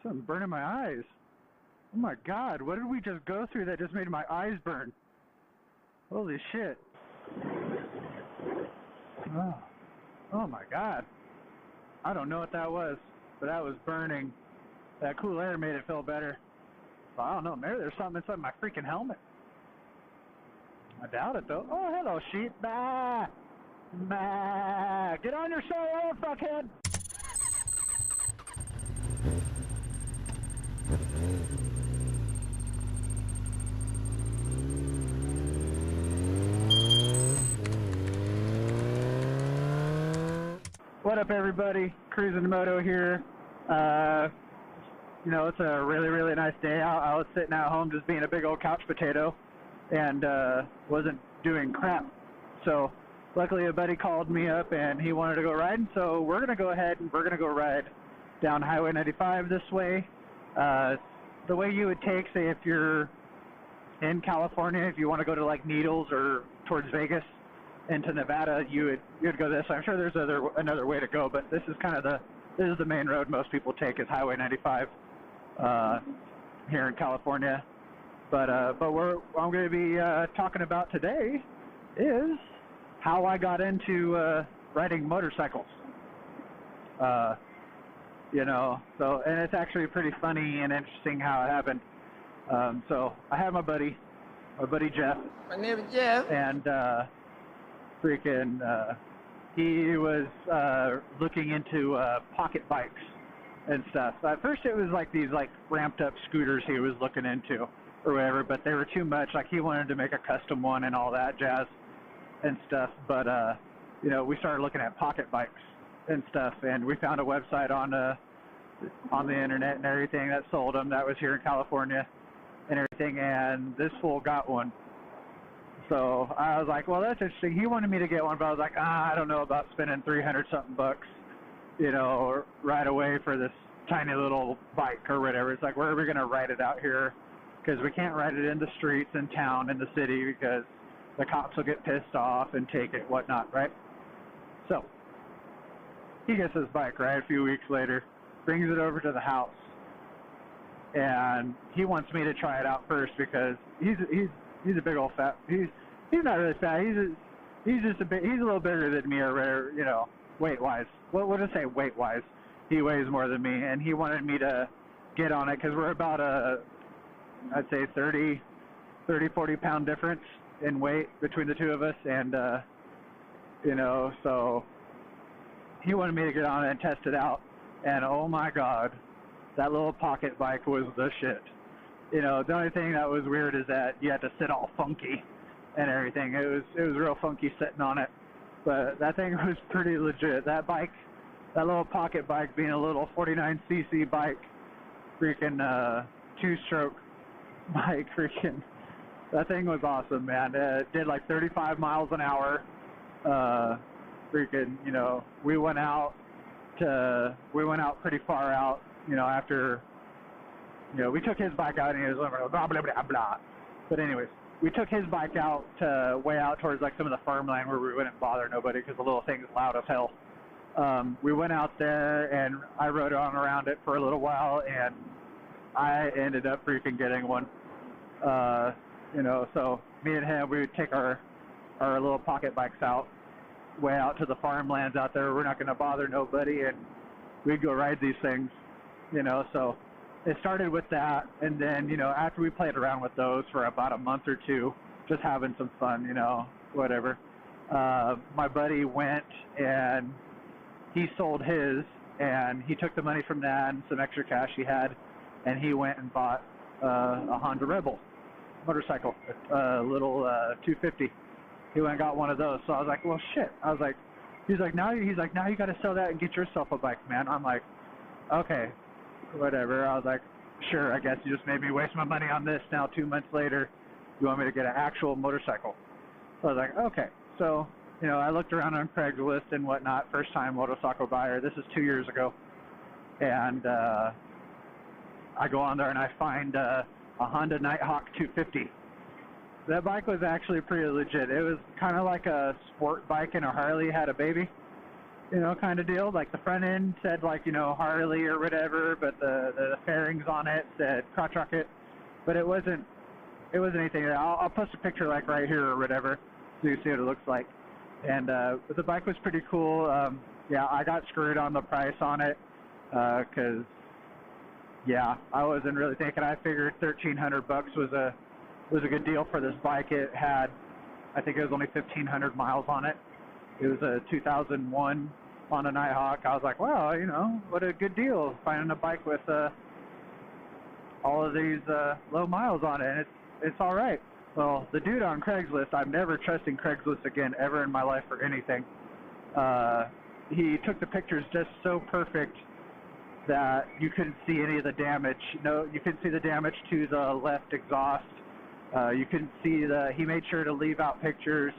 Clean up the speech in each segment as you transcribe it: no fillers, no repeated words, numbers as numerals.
I'm burning my eyes. Oh my god, what did we just go through that just made my eyes burn? Holy shit. Oh my god. I don't know what that was, but that was burning. That cool air made it feel better. Well, I don't know, maybe there's something inside my freaking helmet. I doubt it though. Oh, hello sheep. Bah! Bah! Get on your solo, fuckhead! What up, everybody? CruzinMoto here. You know, it's a really, really nice day out. I was sitting at home just being a big old couch potato and wasn't doing crap. So luckily a buddy called me up and he wanted to go riding. So we're going to go ahead and we're going to go ride down Highway 95 this way. The way you would take, say, if you're in California, if you want to go to like Needles or towards Vegas, into Nevada, you would go this. I'm sure there's another way to go, but this is kind of this is the main road most people take, is Highway 95 here in California. But what I'm going to be talking about today is how I got into riding motorcycles. You know, so, and it's actually pretty funny and interesting how it happened. So I have my buddy Jeff. My name is Jeff. And he was looking into pocket bikes and stuff. So at first it was like these like ramped up scooters he was looking into or whatever, but they were too much. Like he wanted to make a custom one and all that jazz and stuff. But you know, we started looking at pocket bikes and stuff, and we found a website on the internet and everything that sold them. That was here in California and everything, and this fool got one. So I was like, well, that's interesting. He wanted me to get one, but I was like, I don't know about spending 300 something bucks, you know, right away for this tiny little bike or whatever. It's like, where are we going to ride it out here? Because we can't ride it in the streets in town, in the city, because the cops will get pissed off and take it, whatnot, right? So he gets his bike, right, a few weeks later, brings it over to the house, and he wants me to try it out first because he's a big old fat. He's not really fat. He's just he's a little bigger than me, or you know, weight wise. What would I say, weight wise? He weighs more than me, and he wanted me to get on it because we're about I'd say 40 pound difference in weight between the two of us, and you know, so he wanted me to get on it and test it out. And oh my God, that little pocket bike was the shit. You know, the only thing that was weird is that you had to sit all funky and everything. It was real funky sitting on it, but that thing was pretty legit. That bike, that little pocket bike, being a little 49cc bike, freaking two-stroke bike, freaking, that thing was awesome, man. It did like 35 miles an hour. Freaking, you know, we went out pretty far out, you know, after, you know, we took his bike out and he was like, blah, blah, blah, blah. But anyways, we took his bike out to way out towards like some of the farmland where we wouldn't bother nobody because the little thing's loud as hell. We went out there and I rode on around it for a little while, and I ended up freaking getting one. You know, so me and him, we would take our little pocket bikes out, way out to the farmlands out there. We're not going to bother nobody, and we'd go ride these things, you know. So it started with that, and then, you know, after we played around with those for about a month or two, just having some fun, you know, whatever, my buddy went and he sold his, and he took the money from that and some extra cash he had, and he went and bought a Honda Rebel motorcycle, a little 250. He went and got one of those. So I was like, well, shit. I was like, he's like, now you got to sell that and get yourself a bike, man. I'm like, okay, whatever. I was like, sure, I guess you just made me waste my money on this. Now 2 months later, you want me to get an actual motorcycle. So I was like, okay. So, you know, I looked around on Craigslist and whatnot, first time motorcycle buyer. This is 2 years ago. And I go on there and I find a Honda Nighthawk 250. That bike was actually pretty legit. It was kind of like a sport bike and a Harley had a baby, you know, kind of deal. Like the front end said like, you know, Harley or whatever, but the fairing bearings on it, said crotch rocket, but it wasn't anything. I'll post a picture like right here or whatever, so you can see what it looks like. And but the bike was pretty cool. Yeah, I got screwed on the price on it, because yeah, I wasn't really thinking. I figured $1,300 was a good deal for this bike. It had, I think it was only 1,500 miles on it. It was a 2001 on a Nighthawk. I was like, wow, you know, what a good deal finding a bike with all of these low miles on it. And it's all right. Well, the dude on Craigslist, I'm never trusting Craigslist again ever in my life for anything. He took the pictures just so perfect that you couldn't see any of the damage. No, you couldn't see the damage to the left exhaust. You couldn't see he made sure to leave out pictures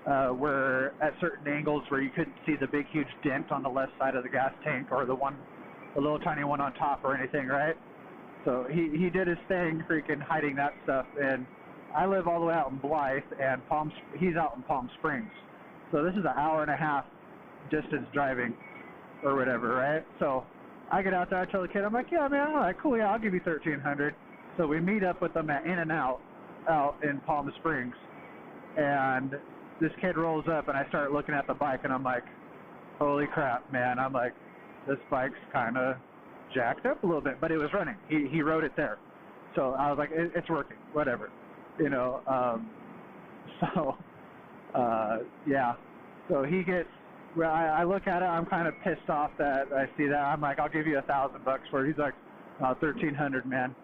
where at certain angles where you couldn't see the big huge dent on the left side of the gas tank or the little tiny one on top or anything, right? So he did his thing freaking hiding that stuff. And I live all the way out in Blythe, and he's out in Palm Springs. So this is an hour and a half distance driving or whatever, right? So I get out there, I tell the kid, I'm like, yeah, man, all right, cool, yeah, I'll give you $1,300. So we meet up with them at In-N-Out out in Palm Springs. And this kid rolls up, and I start looking at the bike, and I'm like, holy crap, man. I'm like, this bike's kind of jacked up a little bit, but it was running. He rode it there. So I was like, it's working, whatever. You know, yeah. So he gets, well, I look at it, I'm kind of pissed off that I see that. I'm like, I'll give you $1,000 for it. He's like, $1,300, man.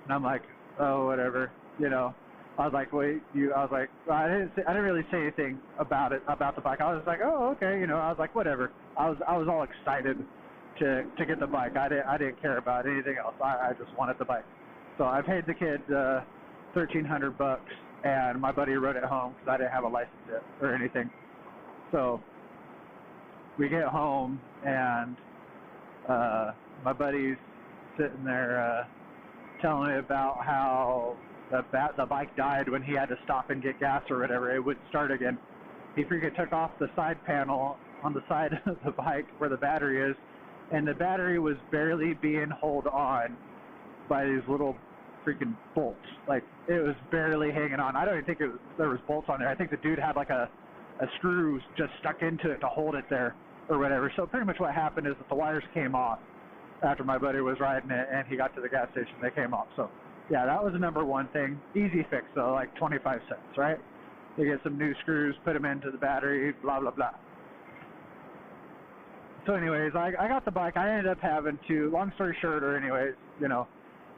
And I'm like, oh, whatever, you know. I was like, wait, I was like, well, I didn't really say anything about the bike. I was like, oh, okay, you know. I was like, whatever. I was all excited to get the bike. I didn't care about anything else. I just wanted the bike. So I paid the kid $1,300, and my buddy rode it home because I didn't have a license yet or anything. So we get home, and my buddy's sitting there telling me about how the bike died when he had to stop and get gas or whatever. It wouldn't start again. He freaking took off the side panel on the side of the bike where the battery is, and the battery was barely being held on by these little freaking bolts. Like, it was barely hanging on. I don't even think there was bolts on there. I think the dude had like a screw just stuck into it to hold it there or whatever. So pretty much what happened is that the wires came off after my buddy was riding it, and he got to the gas station. They came off. So yeah, that was the number one thing. Easy fix, though, like 25 cents, right? You get some new screws, put them into the battery, blah, blah, blah. So anyways, I got the bike. I ended up having to, long story short, or anyways, you know,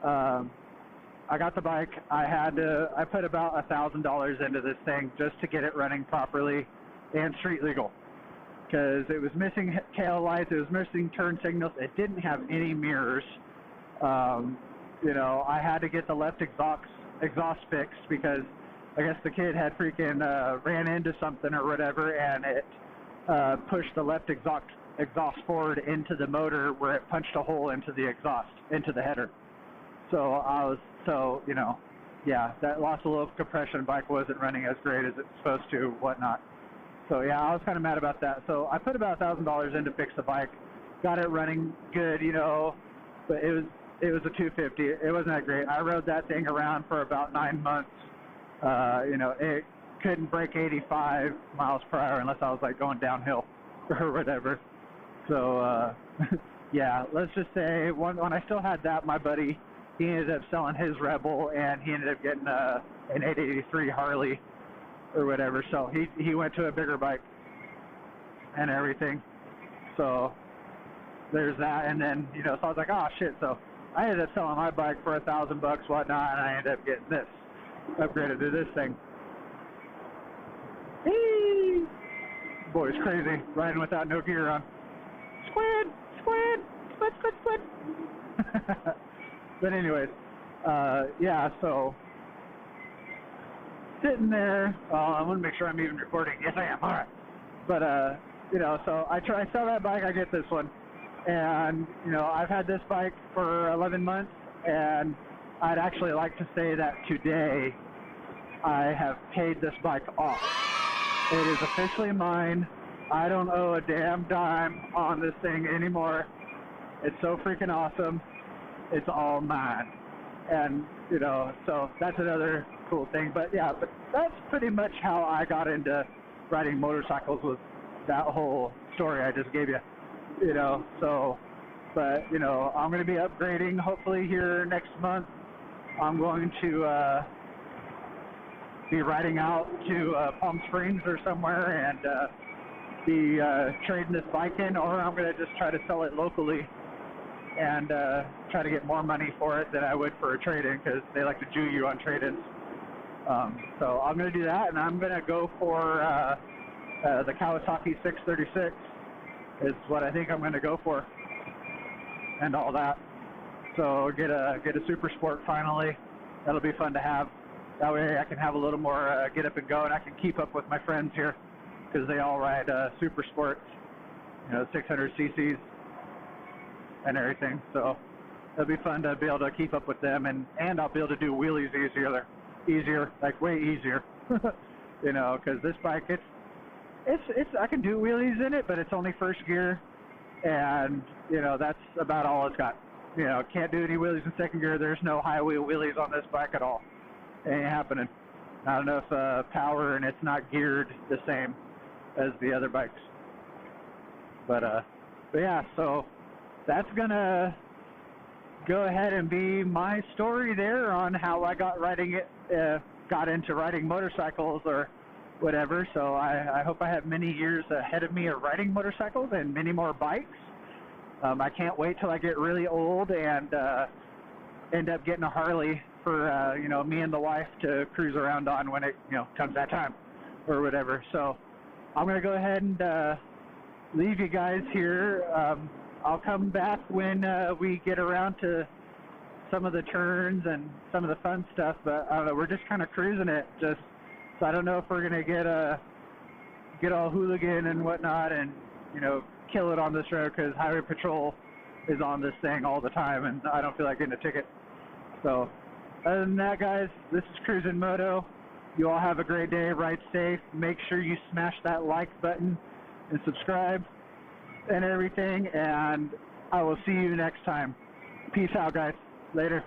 I got the bike. I put about $1,000 into this thing just to get it running properly and street legal. Because it was missing tail lights, it was missing turn signals, it didn't have any mirrors. You know, I had to get the left exhaust fixed because I guess the kid had freaking ran into something or whatever, and it pushed the left exhaust forward into the motor where it punched a hole into the exhaust, into the header. So you know, yeah, that lost a little compression. Bike wasn't running as great as it's supposed to, whatnot. So yeah, I was kind of mad about that. So I put about $1,000 in to fix the bike, got it running good, you know, but it was a 250. It wasn't that great. I rode that thing around for about 9 months. You know, it couldn't break 85 miles per hour unless I was like going downhill or whatever. So yeah, let's just say when I still had that, my buddy, he ended up selling his Rebel, and he ended up getting an 883 Harley or whatever. So he went to a bigger bike and everything. So there's that. And then, you know, so I was like, oh shit. So I ended up selling my bike for $1,000, whatnot, and I ended up getting this upgraded to this thing. Eee! Boy's crazy riding without no gear on. Squid. But anyways, yeah, so sitting there, I want to make sure I'm even recording. Yes, I am. All right. But, you know, so I sell that bike, I get this one. And, you know, I've had this bike for 11 months, and I'd actually like to say that today I have paid this bike off. It is officially mine. I don't owe a damn dime on this thing anymore. It's so freaking awesome. It's all mine. And, you know, so that's another cool thing. But yeah, but that's pretty much how I got into riding motorcycles, was that whole story I just gave you, you know. So, but, you know, I'm going to be upgrading hopefully here next month. I'm going to be riding out to Palm Springs or somewhere and be trading this bike in, or I'm going to just try to sell it locally and try to get more money for it than I would for a trade-in, because they like to Jew you on trade-ins. So I'm going to do that, and I'm going to go for the Kawasaki 636 is what I think I'm going to go for, and all that. So get a Super Sport finally. That'll be fun to have. That way I can have a little more get up and go, and I can keep up with my friends here, because they all ride Super Sports, you know, 600 cc's and everything. So it'll be fun to be able to keep up with them, and I'll be able to do wheelies easier, like way easier. You know, because this bike, it's I can do wheelies in it, but it's only first gear, and you know, that's about all it's got. You know, can't do any wheelies in second gear. There's no high wheel wheelies on this bike at all. Ain't happening. Not enough power, and it's not geared the same as the other bikes. But yeah, so that's gonna go ahead and be my story there on how I got into riding motorcycles or whatever. So I hope I have many years ahead of me of riding motorcycles and many more bikes. I can't wait till I get really old and end up getting a Harley for you know, me and the wife to cruise around on when it, you know, comes that time or whatever. So I'm gonna go ahead and leave you guys here. I'll come back when we get around to some of the turns and some of the fun stuff, but I don't know, we're just kind of cruising it, so I don't know if we're gonna get all hooligan and whatnot and, you know, kill it on this road, because Highway Patrol is on this thing all the time, and I don't feel like getting a ticket. So other than that, guys, this is CruzinMoto. You all have a great day. Ride safe. Make sure you smash that like button and subscribe and everything, and I will see you next time. Peace out, guys. Later.